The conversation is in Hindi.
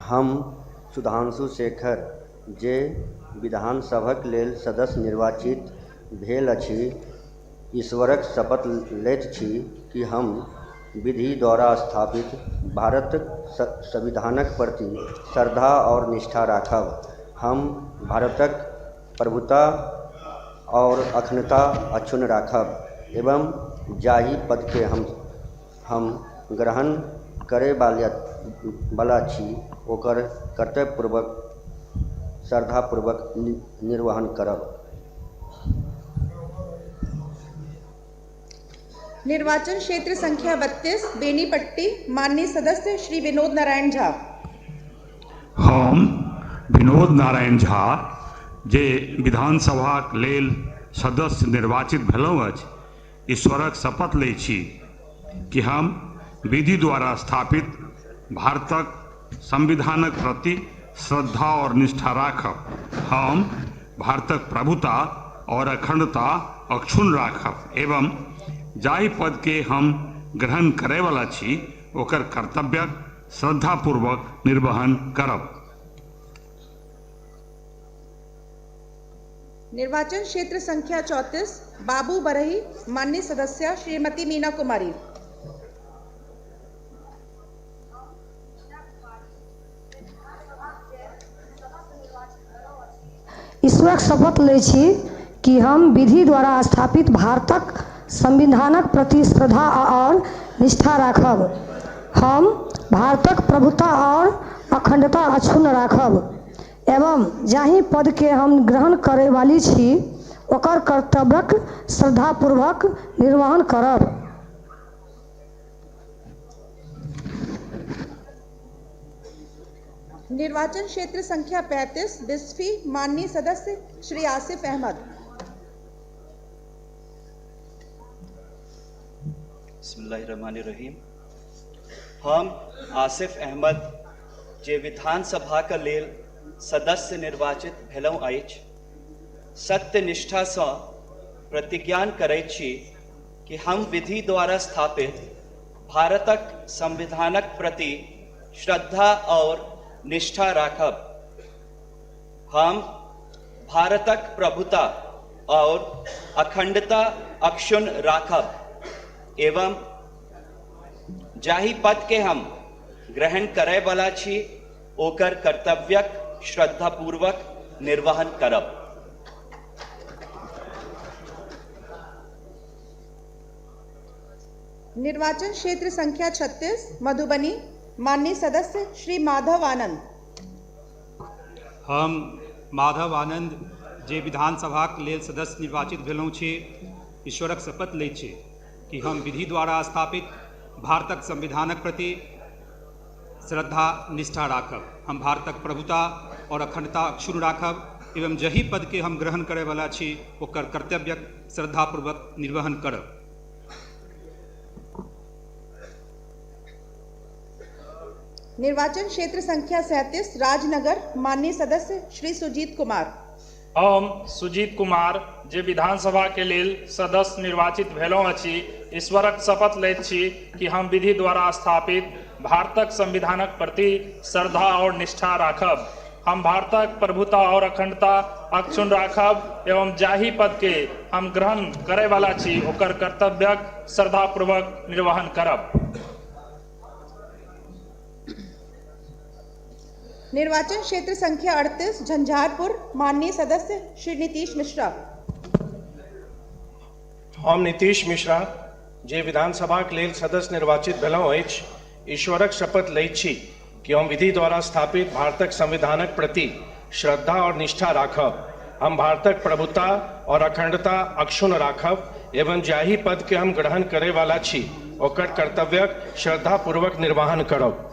हम सुधांशु शेखर जे विधानसभक लेल सदस्य निर्वाचित भेल अछि, ईश्वरक शपथ लैत छी कि हम विधि द्वारा स्थापित भारतक संविधानक प्रति श्रद्धा और निष्ठा राखब। हम भारतक प्रभुता और अखंडता अक्षुण्ण राखब एवं जाहि पद के हम ग्रहण करे वाला छी ओकर कर्तव्यपूर्वक श्रद्धापूर्वक निर्वहन करब। निर्वाचन क्षेत्र संख्या 32 बेनीपट्टी, माननीय सदस्य श्री विनोद नारायण झा। हम विनोद नारायण झा जे विधानसभा लेल सदस्य निर्वाचित भेलहुँ अछि, ईश्वरक शपथ लै छी कि हम विधि द्वारा स्थापित भारतक संविधानक प्रति श्रद्धा और निष्ठा राखब। हम भारतक प्रभुता और अखंडता अक्षुण्ण राखब एवं जाहि पद के हम ग्रहण करे वाला छी ओकर कर्तव्यक श्रद्धापूर्वक निर्वहन करब। निर्वाचन क्षेत्र संख्या 34 बाबू बरही, माननीय सदस्य श्रीमती मीना कुमारी। ईश्वरक शपथ लै छी कि हम विधि द्वारा स्थापित भारतक संविधानक प्रति श्रद्धा और निष्ठा राखब। हम भारतक प्रभुता और अखंडता अक्षुण्ण राखब एवं जाहि पद के हम ग्रहण करे वाली छी ओकर कर्तव्यक श्रद्धापूर्वक निर्वहन करब। निर्वाचन क्षेत्र संख्या 35 बिस्फी, माननीय सदस्य श्री आसिफ अहमद। बिस्मिल्लाहिर्रहमानिर्रहीम। हम आसिफ अहमद जे विधानसभा का लेल सदस्य निर्वाचित भेलहुँ अछि, सत्य निष्ठा से प्रतिज्ञान करैत छी कि हम विधि द्वारा स्थापित भारतक संविधानक प्रति श्रद्धा और निष्ठा राखब। हम भारतक प्रभुता और अखंडता अक्षुण्ण राखब एवं जाहि पद के हम ग्रहण करे वाला छी ओकर कर्तव्यक श्रद्धापूर्वक निर्वहन करब। निर्वाचन क्षेत्र संख्या 36 मधुबनी, माननीय सदस्य श्री माधव आनंद। हम माधव आनंद जे विधानसभा के लेल सदस्य निर्वाचित भेलहुँ छी, ईश्वरक शपथ लै छी कि हम विधि द्वारा स्थापित भारतक संविधानक प्रति श्रद्धा निष्ठा राखब। हम भारतक प्रभुता और अखंडता अक्षुण्ण राखब एवं जहि पद के हम ग्रहण करे वाला छी ओकर कर्तव्यक श्रद्धापूर्वक निर्वहन करब। निर्वाचन क्षेत्र संख्या 37 राजनगर, माननीय सदस्य श्री सुजीत कुमार। हम सुजीत कुमार जे विधानसभा के लेल सदस्य निर्वाचित भेलहुँ अछि, ईश्वरक शपथ लैत छी कि हम विधि द्वारा स्थापित भारतक संविधानक प्रति श्रद्धा और निष्ठा राखब। हम भारतक प्रभुता और अखंडता अक्षुण्ण राखब एवं जाहि पद के हम ग्रहण करे वाला छी ओकर कर्तव्यक श्रद्धापूर्वक निर्वहन करब। निर्वाचन क्षेत्र संख्या 38 झंझारपुर, माननीय सदस्य श्री नीतीश मिश्रा। हम नीतीश मिश्रा जे विधानसभा के लेल सदस्य निर्वाचित भेलहुँ अछि, ईश्वरक शपथ लैत छी कि हम विधि द्वारा स्थापित भारतक संविधानक प्रति श्रद्धा और निष्ठा राखब। हम भारतक प्रभुता और अखंडता अक्षुण्ण राखब एवं जाहि पद के हम ग्रहण करे वाला छी ओकर कर्तव्यक श्रद्धापूर्वक निर्वहन करब।